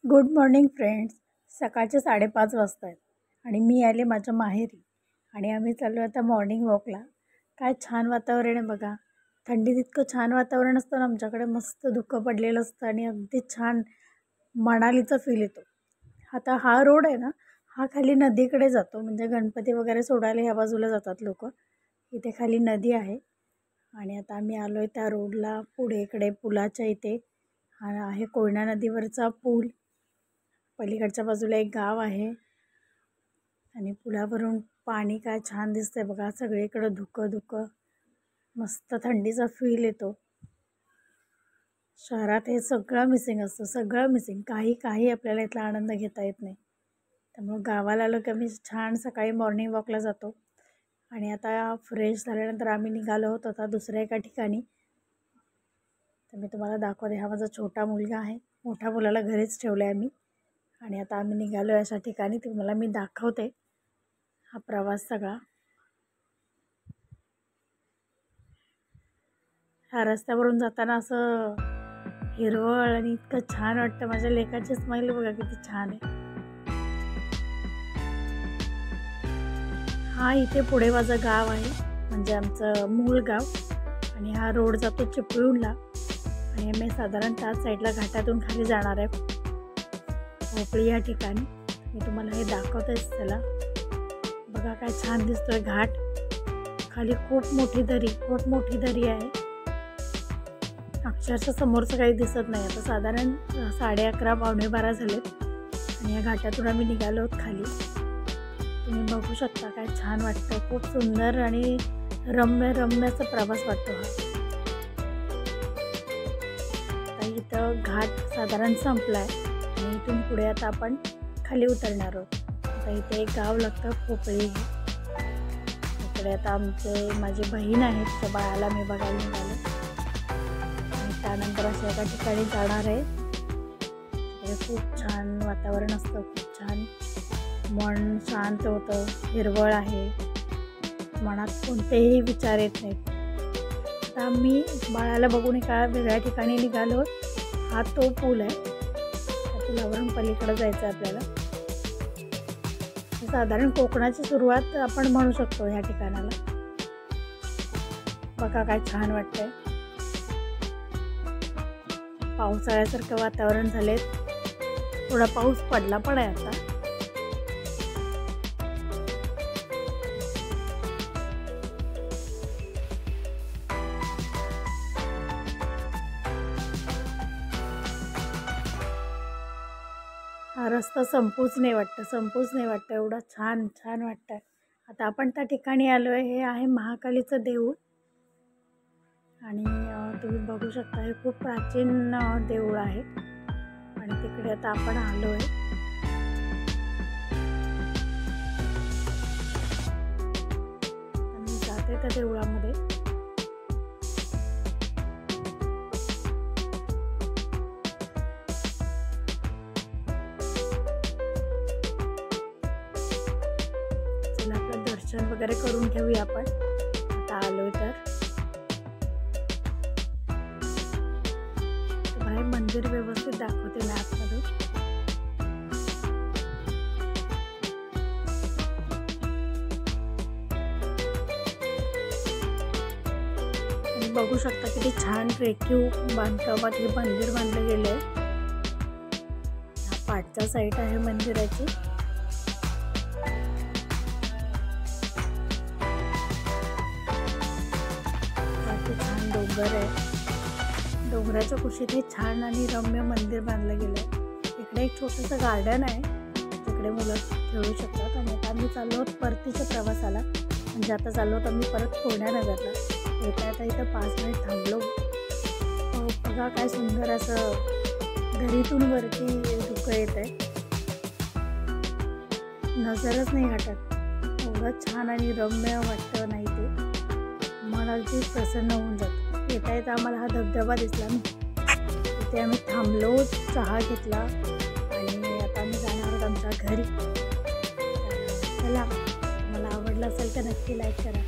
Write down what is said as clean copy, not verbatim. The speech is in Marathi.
Good morning friends. सकाळचे 5:30 वाजता आहेत आणि मी आले माझ्या माहेरी आणि आम्ही चाललो आता मॉर्निंग वॉकला. काय छान वातावरण आहे बघा. थंडीत इतकं छान वातावरण असतं ना आमच्याकडे, मस्त धुकं पडलेलं असतं आणि अगदी छान मनालीचा फील येतो. आता हा रोड आहे ना, हा खाली नदीकडे जातो, म्हणजे गणपती वगैरे सोडायला ह्या बाजूला जातात लोक. इथे खाली नदी आहे आणि आता आम्ही आलो आहे त्या रोडला. पुढे इकडे पुलाच्या इथे हा आहे कोयना नदीवरचा पूल. पलीकडच्या बाजूला एक गाव आहे आणि पुलावरून पाणी काय छान दिसतंय बघा. सगळीकडे धुकं धुकं, मस्त थंडीचा फील येतो. शहरात हे सगळं मिसिंग असतं, सगळं मिसिंग. काही आपल्याला इथला आनंद घेता येत नाही. त्यामुळे गावाला आलो की आम्ही छान सकाळी मॉर्निंग वॉकला जातो. आणि आता फ्रेश झाल्यानंतर आम्ही निघालो होतो आता दुसऱ्या एका ठिकाणी. तर मी तुम्हाला दाखवते. हा माझा छोटा मुलगा आहे, मोठ्या मुलाला घरीच ठेवलं आहे आम्ही. आणि आता आम्ही निघालो अशा ठिकाणी, तुम्हाला मी दाखवते हा प्रवास सगळा. ह्या रस्त्यावरून जाताना असं हिरवळ आणि इतकं छान वाटतं. माझ्या लेकाची स्माईल बघा किती छान आहे. हा इथे पुढे माझं गाव आहे, म्हणजे आमचं मूळ गाव. आणि हा रोड जातो चिपळूणला आणि आम्ही साधारण त्याच साईडला घाटातून खाली जाणार आहे भोपळी या ठिकाणी. मी तुम्हाला हे दाखवतेच. चला बघा काय छान दिसतोय घाट. खाली खूप मोठी दरी आहे. अक्षरशः समोरचं काही दिसत नाही. आता साधारण 11:30 पावणे 12 झालेत आणि या घाटातून आम्ही निघालो आहोत खाली. तुम्ही बघू शकता काय छान वाटतं. खूप सुंदर आणि रम्याचा प्रवास वाटतो हा. आता इथं घाट साधारण संपला आहे आणि इथून पुढे आता आपण खाली उतरणार आहोत. आता इथे एक गाव लागतं पोपळी. इकडे आता माझी बहीण आहे, तिच्या बाळाला मी बघायला निघाले आणि त्यानंतर अशा एका ठिकाणी जाणार आहे. हे खूप छान वातावरण असतं, खूप छान मन शांत होतं, हिरवळ आहे, मनात कोणतेही विचार येत नाहीत. आता आम्ही बाळाला बघून एका वेगळ्या ठिकाणी निघालो. हा तो पूल आहे, त्या पुलावरून पलीकडे जायचं आहे आपल्याला. साधारण कोकणाची सुरुवात आपण म्हणू शकतो ह्या ठिकाणाला. बघा काय छान वाटतंय. पावसाळ्यासारखं वातावरण झाले. थोडा पाऊस पडला पण आहे आता. हा रस्ता संपूच नाही वाटतं, एवढा छान वाटतं. आता आपण त्या ठिकाणी आलो आहे. हे आहे महाकालीचं देऊळ आणि तुम्ही बघू शकता हे खूप प्राचीन देऊळ आहे आणि तिकडे आता आपण आलो आहे. आणि जाते त्या देऊळामध्ये. आपलं दर्शन वगैरे करून घेऊया आपण. आता आलोय तर तुम्हाला मंदिर व्यवस्थित दाखवते मॅपमधून. तुम्ही बघू शकता किती छान रेखीव बांधकामात हे मंदिर बांधलं गेलं आहे. हा पाठचा साईड आहे मंदिराची. डोंगर आहे, डोंगराच्या कुशीत हे छान आणि रम्य मंदिर बांधलं गेलं आहे. इकडे एक छोटंसं गार्डन आहे, तिकडे मुलं खेळू शकतात. आणि आता आम्ही चाललो आहोत परतीच्या प्रवासाला, म्हणजे आता चाललो आहोत आम्ही परत कोयनानगरला. येता इथं 5 मिनिट थांबलो. बघा काय सुंदर असं दरीतून वरती धुकं येत आहे. नजरच नाही हटत, एवढं छान आणि रम्य वाटतं नाही ते. मन अगदी प्रसन्न होऊन जातं. येता आम्हाला हा धबधबा दिसला ना, तिथे आम्ही थांबलो, चहा घेतला आणि आता आम्ही जाणार आहोत आमच्या घरी. चला, मला आवडलं असेल तर नक्की लाईक करा.